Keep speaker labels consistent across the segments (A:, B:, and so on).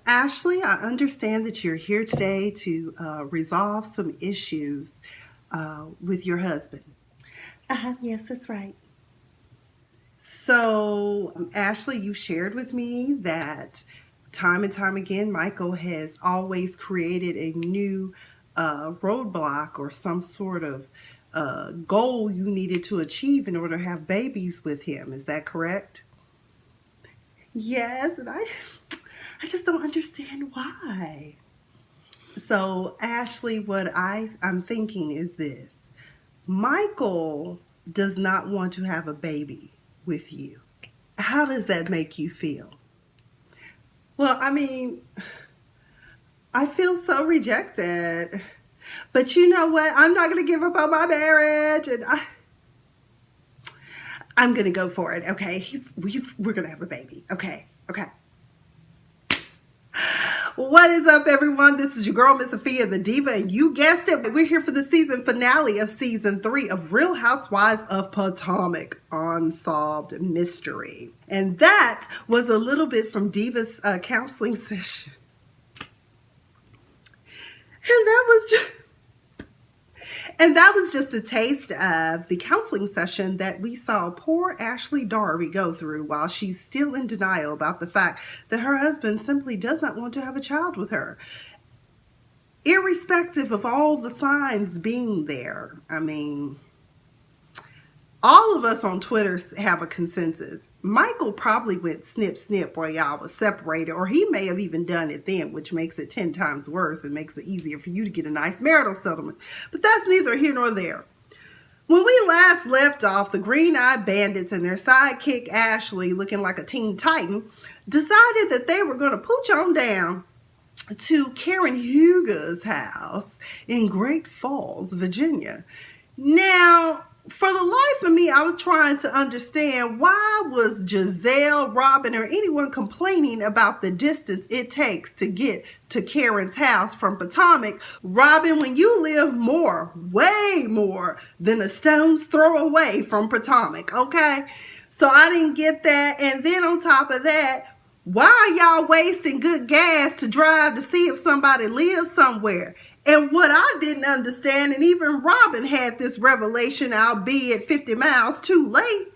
A: Ashley, I understand that you're here today to resolve some issues with your husband. Yes, that's right. So, Ashley, you shared with me that time and time again, Michael has always created a new roadblock or some sort of goal you needed to achieve in order to have babies with him. Is that correct? Yes, and I just don't understand why. So, Ashley, what I'm thinking is this. Michael does not want to have a baby with you. How does that make you feel? Well, I mean, I feel so rejected. But you know what? I'm not going to give up on my marriage. And I'm going to go for it. Okay. We're going to have a baby. Okay. Okay. What is up, everyone? This is your girl, Miss Sophia the Diva, and you guessed it. We're here for the season finale of season 3 of Real Housewives of Potomac, Unsolved Mystery. And that was a little bit from Diva's counseling session. And that was just a taste of the counseling session that we saw poor Ashley Darby go through while she's still in denial about the fact that her husband simply does not want to have a child with her. Irrespective of all the signs being there, I mean, all of us on Twitter have a consensus. Michael probably went snip, snip while y'all was separated, or he may have even done it then, which makes it 10 times worse and makes it easier for you to get a nice marital settlement. But that's neither here nor there. When we last left off, the Green-Eyed Bandits and their sidekick Ashley, looking like a teen titan, decided that they were going to pooch on down to Karen Huger's house in Great Falls, Virginia. Now, for the life of me, I was trying to understand why was Giselle, Robyn, or anyone complaining about the distance it takes to get to Karen's house from Potomac. Robyn, when you live way more than a stone's throw away from Potomac, okay? So I didn't get that. And then on top of that, why are y'all wasting good gas to drive to see if somebody lives somewhere? And what I didn't understand, and even Robyn had this revelation, albeit 50 miles too late,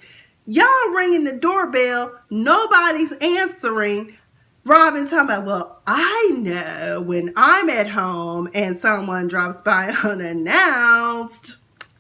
A: y'all ringing the doorbell, nobody's answering. Robyn talking about, well, I know when I'm at home and someone drops by unannounced,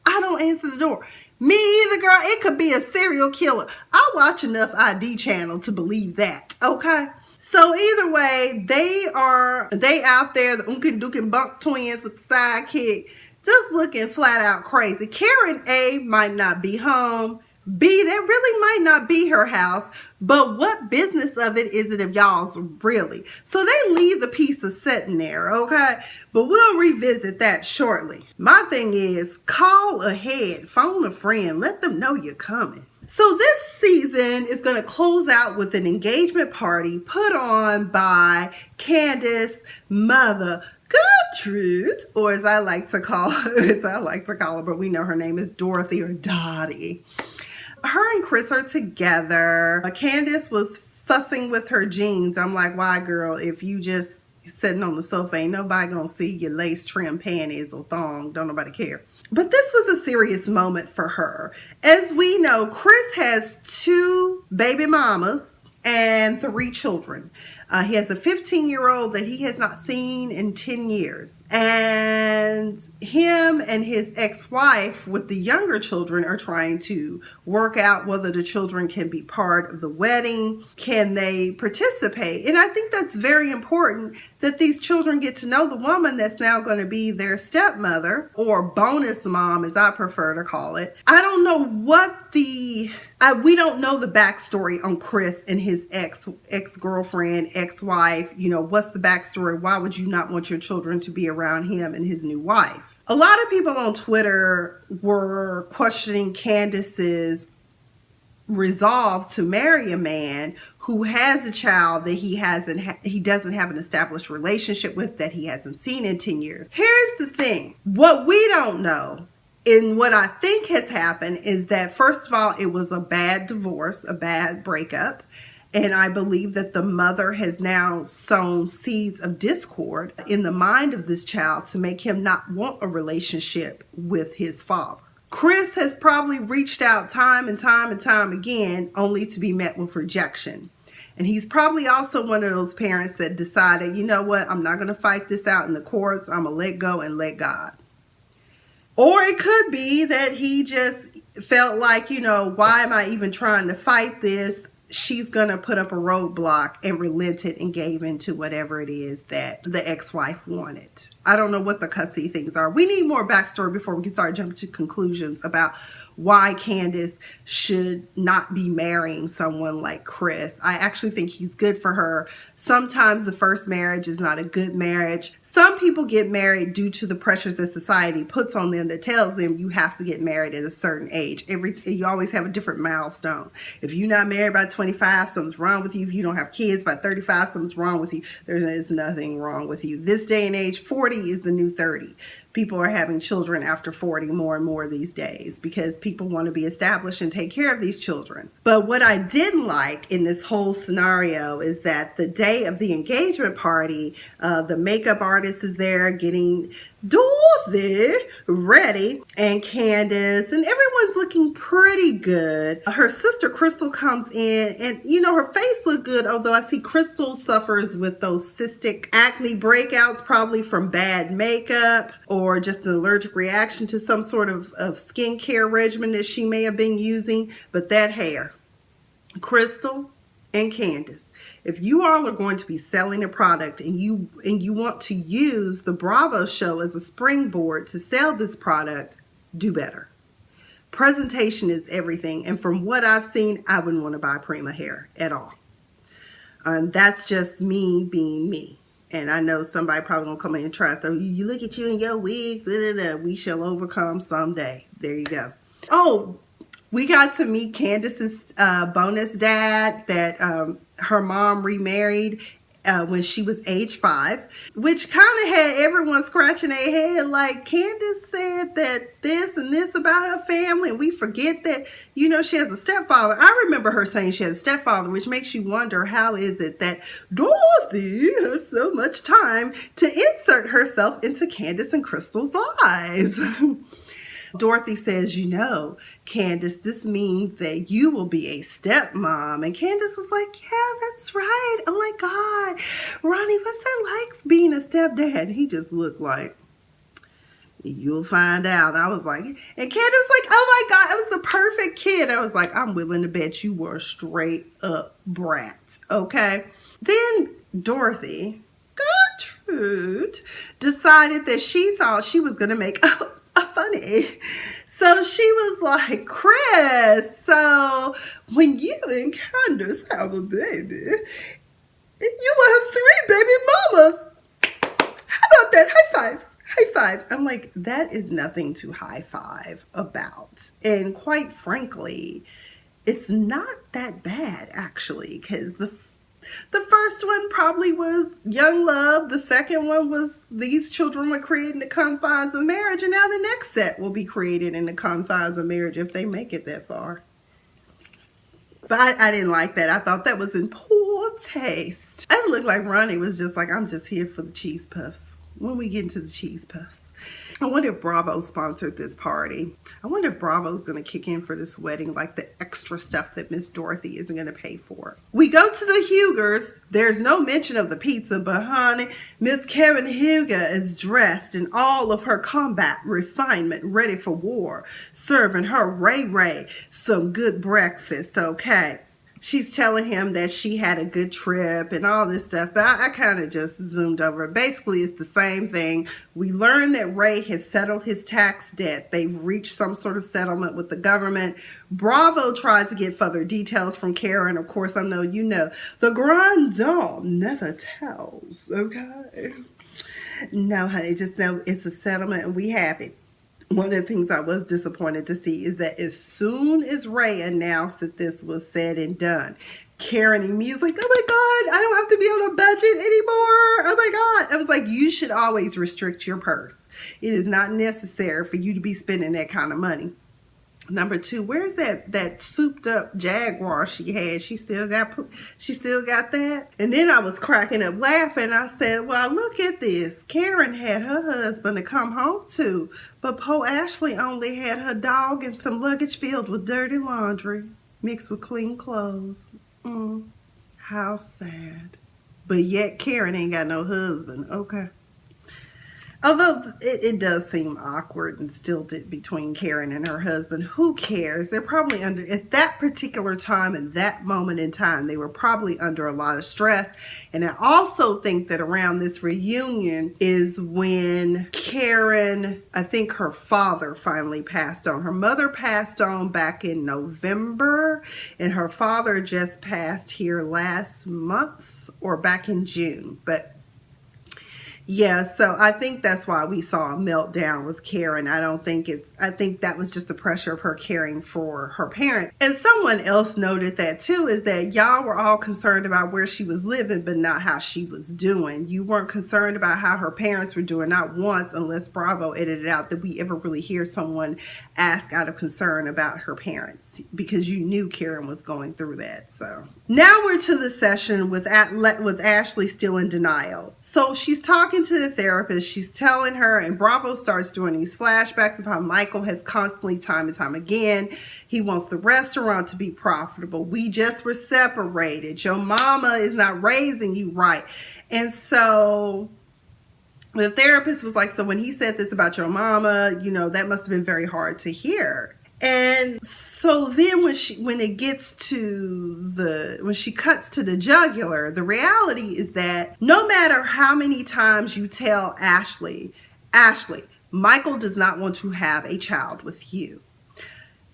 A: I don't answer the door. Me either, girl. It could be a serial killer. I watch enough ID channel to believe that, okay? So either way, they out there, the Unkin Dukin Bunk twins with the sidekick, just looking flat out crazy. Karen A might not be home. B, that really might not be her house. But what business of it is it of y'all's really? So they leave the pieces sitting there, okay? But we'll revisit that shortly. My thing is, call ahead, phone a friend, let them know you're coming. So this season is going to close out with an engagement party put on by Candiace mother, Gertrude, or as I like to call her, but we know her name is Dorothy or Dottie. Her and Chris are together. Candiace was fussing with her jeans. I'm like, why, girl? If you just sitting on the sofa, ain't nobody gonna see your lace trim panties or thong. Don't nobody care. But this was a serious moment for her. As we know, Chris has 2 baby mamas and 3 children. He has a 15-year-old that he has not seen in 10 years. And him and his ex-wife with the younger children are trying to work out whether the children can be part of the wedding. Can they participate? And I think that's very important that these children get to know the woman that's now going to be their stepmother, or bonus mom as I prefer to call it. I don't know what we don't know the backstory on Chris and his ex-girlfriend, ex-wife. You know, what's the backstory? Why would you not want your children to be around him and his new wife? A lot of people on Twitter were questioning Candiace's resolve to marry a man who has a child that he doesn't have an established relationship with, that he hasn't seen in 10 years. Here's the thing. What we don't know, and what I think has happened, is that first of all, it was a bad divorce, a bad breakup. And I believe that the mother has now sown seeds of discord in the mind of this child to make him not want a relationship with his father. Chris has probably reached out time and time and time again, only to be met with rejection. And he's probably also one of those parents that decided, you know what, I'm not going to fight this out in the courts. I'm going to let go and let God. Or it could be that he just felt like, you know, why am I even trying to fight this? She's going to put up a roadblock, and relented and gave in to whatever it is that the ex-wife wanted. I don't know what the cussy things are. We need more backstory before we can start jumping to conclusions about why Candiace should not be marrying someone like Chris. I actually think he's good for her. Sometimes the first marriage is not a good marriage. Some people get married due to the pressures that society puts on them that tells them you have to get married at a certain age. You always have a different milestone. If you're not married by 25, something's wrong with you. If you don't have kids by 35, something's wrong with you. There's nothing wrong with you. This day and age, 40 is the new 30. People are having children after 40 more and more these days because people want to be established and take care of these children. But what I didn't like in this whole scenario is that the day of the engagement party, the makeup artist is there getting Dorothy ready, and Candiace, and everyone's looking pretty good. Her sister Crystal comes in, and you know, her face looked good, although I see Crystal suffers with those cystic acne breakouts, probably from bad makeup or just an allergic reaction to some sort of skincare regimen that she may have been using. But that hair, Crystal and Candiace, if you all are going to be selling a product and you want to use the Bravo show as a springboard to sell this product, do better. Presentation is everything, and from what I've seen, I wouldn't want to buy Prima hair at all. That's just me being me. And I know somebody probably gonna come in and try to throw you look at you in your wig, blah, blah, blah. We shall overcome someday. There you go. Oh, we got to meet Candiace's bonus dad that her mom remarried when she was age 5, which kind of had everyone scratching their head like, Candiace said that this and this about her family, and we forget that, you know, she has a stepfather. I remember her saying she has a stepfather, which makes you wonder, how is it that Dorothy has so much time to insert herself into Candiace and Crystal's lives? Dorothy says, you know, Candiace, this means that you will be a stepmom. And Candiace was like, yeah, that's right. Oh my God, Ronnie, what's that like being a stepdad? And he just looked like, you'll find out. I was like, and Candiace was like, oh my God, it was the perfect kid. I was like, I'm willing to bet you were a straight up brat. Okay. Then Dorothy, Gertrude, decided that she thought she was going to make a funny. So she was like, Chris, so when you and Candiace have a baby, you will have 3 baby mamas. How about that? High five. High five. I'm like, that is nothing to high five about. And quite frankly, it's not that bad, actually, because the first one probably was young love. The second one was these children were created in the confines of marriage. And now the next set will be created in the confines of marriage if they make it that far. But I didn't like that. I thought that was in poor taste. It looked like Ronnie was just like, I'm just here for the cheese puffs. When we get into the cheese puffs. I wonder if Bravo sponsored this party. I wonder if Bravo's going to kick in for this wedding, like the extra stuff that Miss Dorothy isn't going to pay for. We go to the Hugers. There's no mention of the pizza, but honey, Miss Karen Huger is dressed in all of her combat refinement, ready for war, serving her Ray some good breakfast, okay? She's telling him that she had a good trip and all this stuff, but I kind of just zoomed over. Basically, it's the same thing. We learned that Ray has settled his tax debt. They've reached some sort of settlement with the government. Bravo tried to get further details from Karen. Of course, I know you know. The Grand Dame never tells, okay? No, honey, just know it's a settlement and we happy. One of the things I was disappointed to see is that as soon as Ray announced that this was said and done, Karen immediately was like, oh my God, I don't have to be on a budget anymore. Oh my God. I was like, you should always restrict your purse. It is not necessary for you to be spending that kind of money. Number two, where's that souped up Jaguar she had? She still got that? And then I was cracking up laughing. I said, well, look at this. Karen had her husband to come home to, but poor Ashley only had her dog and some luggage filled with dirty laundry mixed with clean clothes. How sad. But yet Karen ain't got no husband. Okay. Although it does seem awkward and stilted between Karen and her husband. Who cares? They're probably under, at that particular time and that moment in time, they were probably under a lot of stress. And I also think that around this reunion is when Karen, I think her father finally passed on. Her mother passed on back in November, and her father just passed here last month or back in June. But yeah, so I think that's why we saw a meltdown with Karen. I think that was just the pressure of her caring for her parents. And someone else noted that too, is that y'all were all concerned about where she was living, but not how she was doing. You weren't concerned about how her parents were doing. Not once, unless Bravo edited out, that we ever really hear someone ask out of concern about her parents, because you knew Karen was going through that. So now we're to the session with Ashley still in denial. So she's talking to the therapist. She's telling her, and Bravo starts doing these flashbacks of how Michael has constantly, time and time again, he wants the restaurant to be profitable. We just were separated. Your mama is not raising you right. And so the therapist was like, so when he said this about your mama, you know, that must have been very hard to hear. And so then when she cuts to the jugular, the reality is that no matter how many times you tell Ashley, Michael does not want to have a child with you.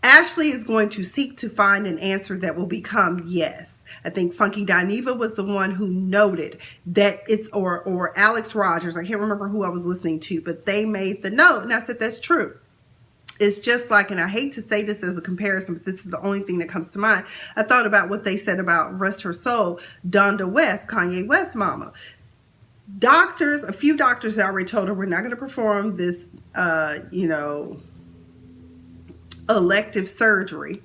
A: Ashley is going to seek to find an answer that will become yes. I think Funky Dineva was the one who noted that or Alex Rogers. I can't remember who I was listening to, but they made the note, and I said, that's true. It's just like, and I hate to say this as a comparison, but this is the only thing that comes to mind. I thought about what they said about, rest her soul, Donda West, Kanye West's mama. A few doctors already told her, we're not going to perform this, elective surgery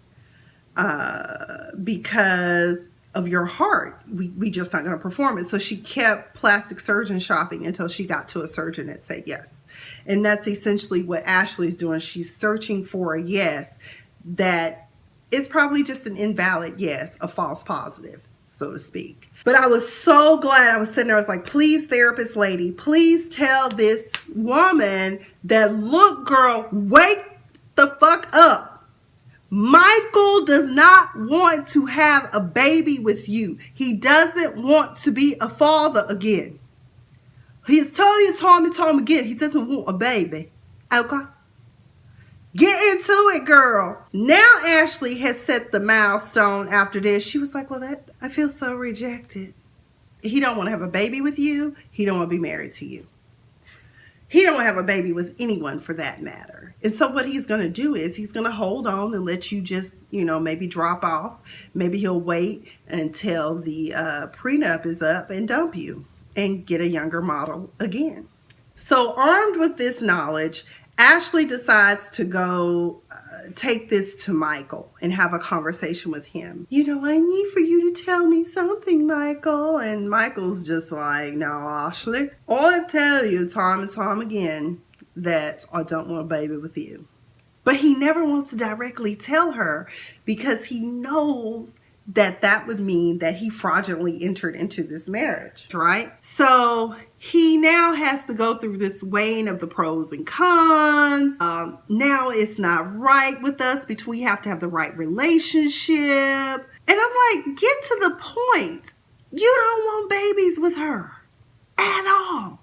A: because of your heart. We just not going to perform it. So she kept plastic surgeon shopping until she got to a surgeon that said yes. And that's essentially what Ashley's doing. She's searching for a yes that is probably just an invalid yes, a false positive, so to speak. But I was so glad. I was sitting there, I was like, please, therapist lady, please tell this woman that, look, girl, wake the fuck up. Michael does not want to have a baby with you. He doesn't want to be a father again. He's told you time and time again, he doesn't want a baby. Okay? Get into it, girl. Now Ashley has set the milestone after this. She was like, well, I feel so rejected. He don't want to have a baby with you. He don't want to be married to you. He don't have a baby with anyone for that matter. And so what he's going to do is he's going to hold on and let you just, maybe drop off. Maybe he'll wait until the prenup is up and dump you and get a younger model again. So armed with this knowledge, Ashley decides to go take this to Michael and have a conversation with him. I need for you to tell me something, Michael. And Michael's just like, no, Ashley, I tell you time and time again that I don't want a baby with you. But he never wants to directly tell her because he knows that would mean that he fraudulently entered into this marriage, right? So he now has to go through this weighing of the pros and cons. Now it's not right with us, but we have to have the right relationship. And I'm like, get to the point. You don't want babies with her at all.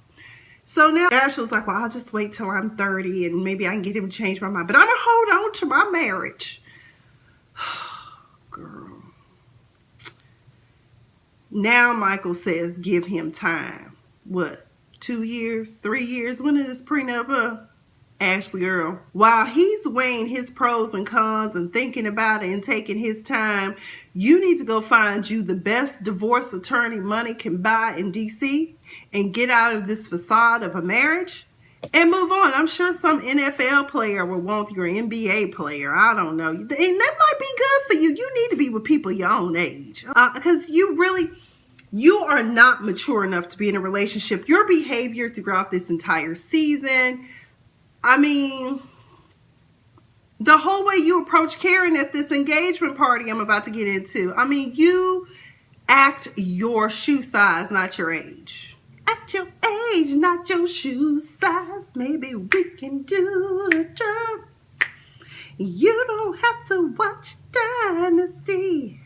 A: So now Ashley's like, well, I'll just wait till I'm 30 and maybe I can get him to change my mind. But I'm going to hold on to my marriage. Girl. Now Michael says give him time. What? 2 years? 3 years? When did this prenup up? Ashley, girl, while he's weighing his pros and cons and thinking about it and taking his time, you need to go find you the best divorce attorney money can buy in DC and get out of this facade of a marriage and move on. I'm sure some NFL player will want your NBA player. I don't know. And that might be good for you. You need to be with people your own age. Because you are not mature enough to be in a relationship. Your behavior throughout this entire season, I mean, the whole way you approach Karen at this engagement party I'm about to get into. I mean, you act your shoe size, not your age. Act your age, not your shoe size. Maybe we can do the job. You don't have to watch Dynasty.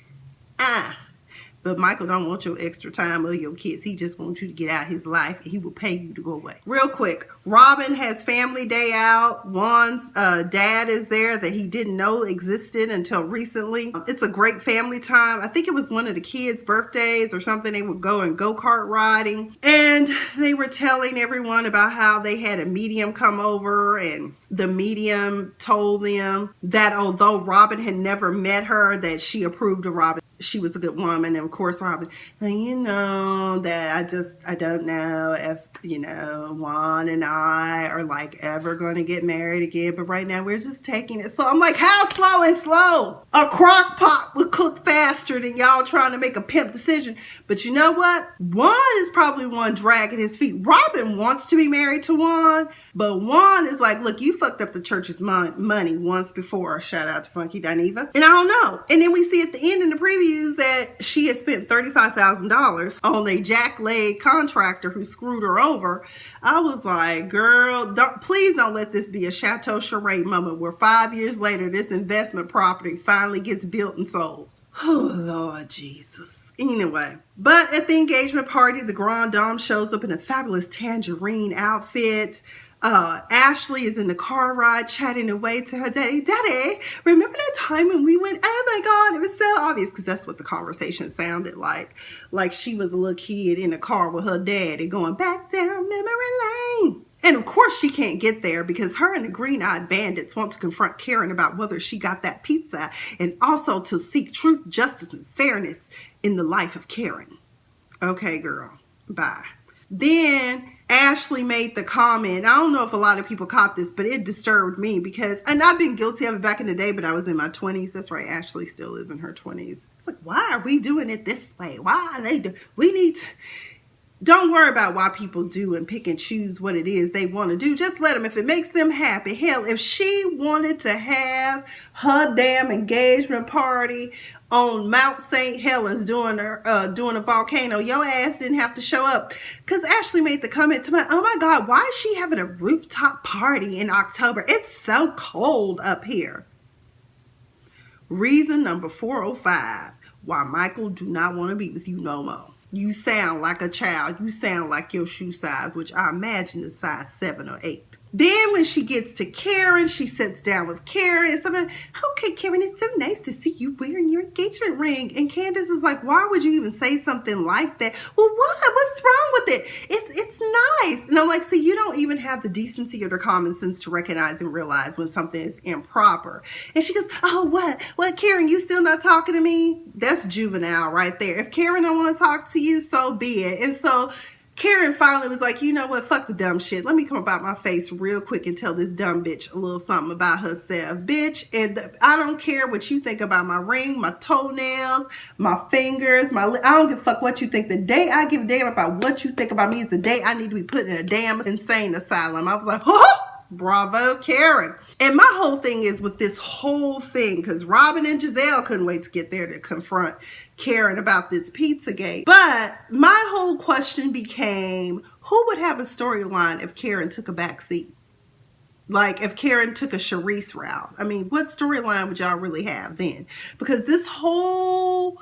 A: But Michael don't want your extra time or your kids. He just wants you to get out his life, and he will pay you to go away. Real quick, Robyn has family day out. Juan's dad is there that he didn't know existed until recently. It's a great family time. I think it was one of the kids' birthdays or something. They would go and go-kart riding. And they were telling everyone about how they had a medium come over, and the medium told them that although Robyn had never met her, that she approved of Robyn. She was a good woman. And of course, Robyn, you know, that I don't know if, you know, Juan and I are like ever going to get married again. But right now we're just taking it slow. I'm like, how slow and slow? A crock pot would cook faster than y'all trying to make a pimp decision. But you know what? Juan is probably one dragging his feet. Robyn wants to be married to Juan, but Juan is like, look, you fucked up the church's money once before. Shout out to Funky Dineva. And I don't know. And then we see at the end in the preview that she had spent $35,000 on a jackleg contractor who screwed her over. I was like, girl, please don't let this be a Chateau charade moment where 5 years later this investment property finally gets built and sold. Oh, Lord Jesus. Anyway, but at the engagement party, the Grand Dame shows up in a fabulous tangerine outfit. Ashley is in the car ride chatting away to her daddy. Daddy, remember that time when we went? Oh my God, it was so obvious, because that's what the conversation sounded like. Like she was a little kid in a car with her daddy going back down memory lane. And of course she can't get there because her and the green-eyed bandits want to confront Karen about whether she got that pizza, and also to seek truth, justice, and fairness in the life of Karen. Okay, girl, bye. Then Ashley made the comment. I don't know if a lot of people caught this, but it disturbed me because, and I've been guilty of it back in the day, but I was in my 20s. That's right. Ashley still is in her 20s. It's like, why are we doing it this way? Why are they we need to, don't worry about why people do and pick and choose what it is they want to do. Just let them, if it makes them happy. Hell, if she wanted to have her damn engagement party on Mount St. Helens doing a volcano, your ass didn't have to show up. Because Ashley made the comment to me, oh my God, why is she having a rooftop party in October? It's so cold up here. Reason number 405, why Michael do not want to be with you no more. You sound like a child. You sound like your shoe size, which I imagine is size 7 or 8. Then when she gets to Karen, she sits down with Karen. And somebody, okay, Karen, it's so nice to see you wearing your engagement ring. And Candiace is like, why would you even say something like that? Well, what? What's wrong with it? It's nice. And I'm like, so you don't even have the decency or the common sense to recognize and realize when something is improper. And she goes, oh, what? What, Karen, you still not talking to me? That's juvenile right there. If Karen don't want to talk to you, so be it. And so Karen finally was like, you know what, fuck the dumb shit. Let me come about my face real quick and tell this dumb bitch a little something about herself. Bitch, and I don't care what you think about my ring, my toenails, my fingers, I don't give a fuck what you think. The day I give a damn about what you think about me is the day I need to be put in a damn insane asylum. I was like, oh, bravo, Karen. And my whole thing is with this whole thing, because Robyn and Giselle couldn't wait to get there to confront Karen about this Pizzagate. But my whole question became, who would have a storyline if Karen took a back seat? Like if Karen took a Charisse route. I mean, what storyline would y'all really have then? Because this whole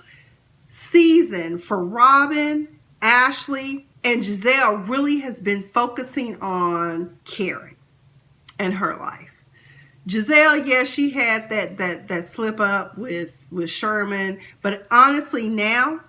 A: season for Robyn, Ashley, and Giselle really has been focusing on Karen and her life. Giselle, yeah, she had that slip up with Sherman, but honestly now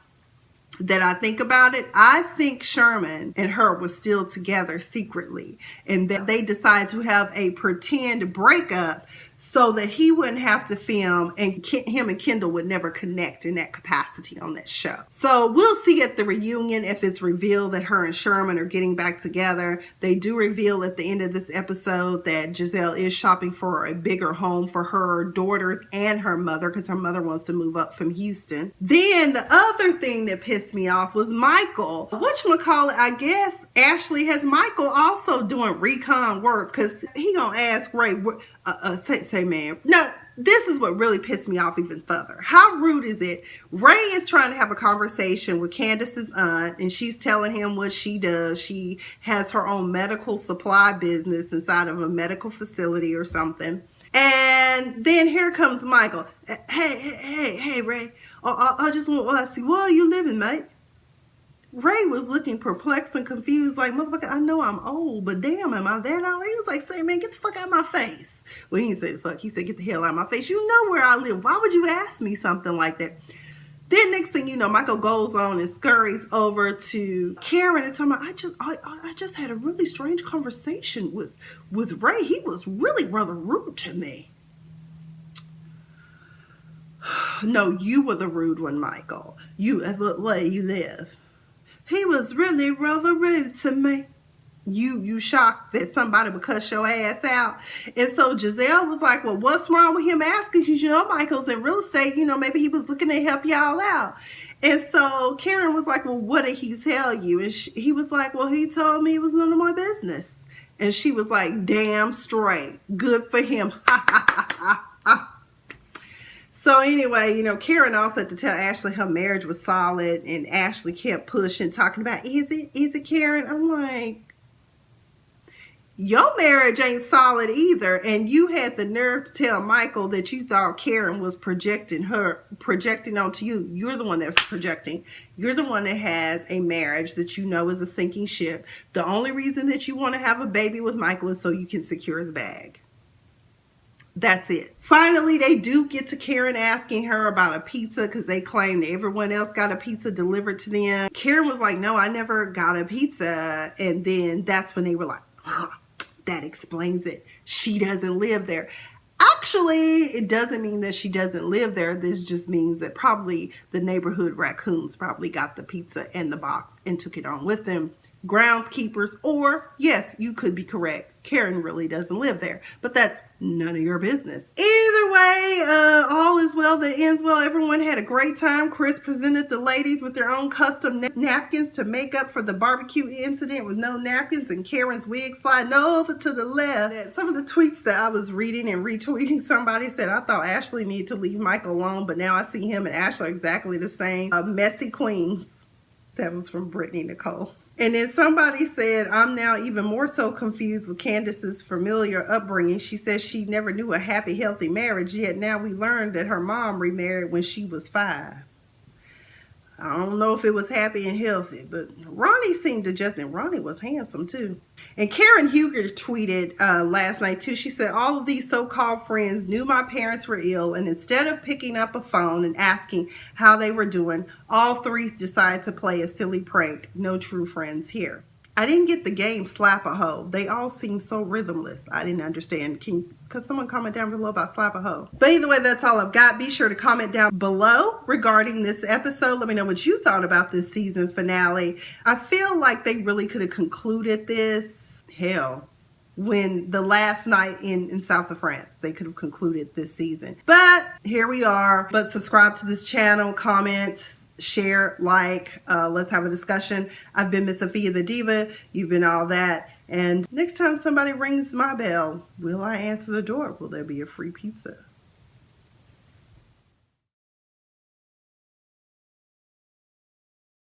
A: that I think about it, I think Sherman and her were still together secretly, and that they decided to have a pretend breakup so that he wouldn't have to film, and him and Kendall would never connect in that capacity on that show. So we'll see at the reunion if it's revealed that her and Sherman are getting back together. They do reveal at the end of this episode that Gizelle is shopping for a bigger home for her daughters and her mother, because her mother wants to move up from Houston. Then the other thing that pissed me off was Michael. Whatchamacallit, I guess Ashley has Michael also doing recon work, because he gonna ask Ray, say man, no, this is what really pissed me off even further. How rude is it? Ray is trying to have a conversation with Candiace's aunt, and she's telling him what she does. She has her own medical supply business inside of a medical facility or something. And then here comes Michael. Hey, Ray. I just want to see, where are you living, mate? Ray was looking perplexed and confused, like, motherfucker, I know I'm old, but damn, am I that old? He was like, say, man, get the fuck out of my face. Well, he didn't say the fuck. He said, get the hell out of my face. You know where I live. Why would you ask me something like that? Then next thing you know, Michael goes on and scurries over to Karen and telling me, I just had a really strange conversation with Ray. He was really rather rude to me. No, you were the rude one, Michael. You, where you live. He was really rather rude to me. You shocked that somebody would cuss your ass out. And so Gizelle was like, well, what's wrong with him asking? Because, you know, Michael's in real estate. You know, maybe he was looking to help y'all out. And so Karen was like, well, what did he tell you? And he was like, well, he told me it was none of my business. And she was like, damn straight. Good for him. Ha, ha, ha, ha, ha. So anyway, you know, Karen also had to tell Ashley her marriage was solid, and Ashley kept pushing, talking about, is it, Karen? I'm like, your marriage ain't solid either, and you had the nerve to tell Michael that you thought Karen was projecting onto you. You're the one that's projecting. You're the one that has a marriage that you know is a sinking ship. The only reason that you want to have a baby with Michael is so you can secure the bag. That's it. Finally, they do get to Karen asking her about a pizza, because they claim that everyone else got a pizza delivered to them. Karen was like, no, I never got a pizza. And then that's when they were like, that explains it. She doesn't live there. Actually, it doesn't mean that she doesn't live there. This just means that probably the neighborhood raccoons probably got the pizza and the box and took it on with them. Groundskeepers, or yes, you could be correct, Karen really doesn't live there, but that's none of your business. Either way, all is well that ends well. Everyone had a great time. Chris presented the ladies with their own custom napkins to make up for the barbecue incident with no napkins, and Karen's wig sliding over to the left. Some of the tweets that I was reading and retweeting, somebody said, I thought Ashley needed to leave Michael alone, but now I see him and Ashley are exactly the same. Messy queens. That was from Brittany Nicole. And then somebody said, I'm now even more so confused with Candiace's familiar upbringing. She says she never knew a happy, healthy marriage, yet now we learned that her mom remarried when she was 5. I don't know if it was happy and healthy, but Ronnie seemed to just, and Ronnie was handsome too. And Karen Huger tweeted last night too. She said, all of these so-called friends knew my parents were ill, and instead of picking up a phone and asking how they were doing, all 3 decided to play a silly prank. No true friends here. I didn't get the game Slap a Hoe. They all seem so rhythmless. I didn't understand. Could someone comment down below about Slap a Hoe? But either way, that's all I've got. Be sure to comment down below regarding this episode. Let me know what you thought about this season finale. I feel like they really could have concluded this, hell, when the last night in South of France, they could have concluded this season. But here we are. But subscribe to this channel, comment, share, like, let's have a discussion. I've been Miss Sophia the Diva. You've been all that. And next time somebody rings my bell, will I answer the door? Will there be a free pizza?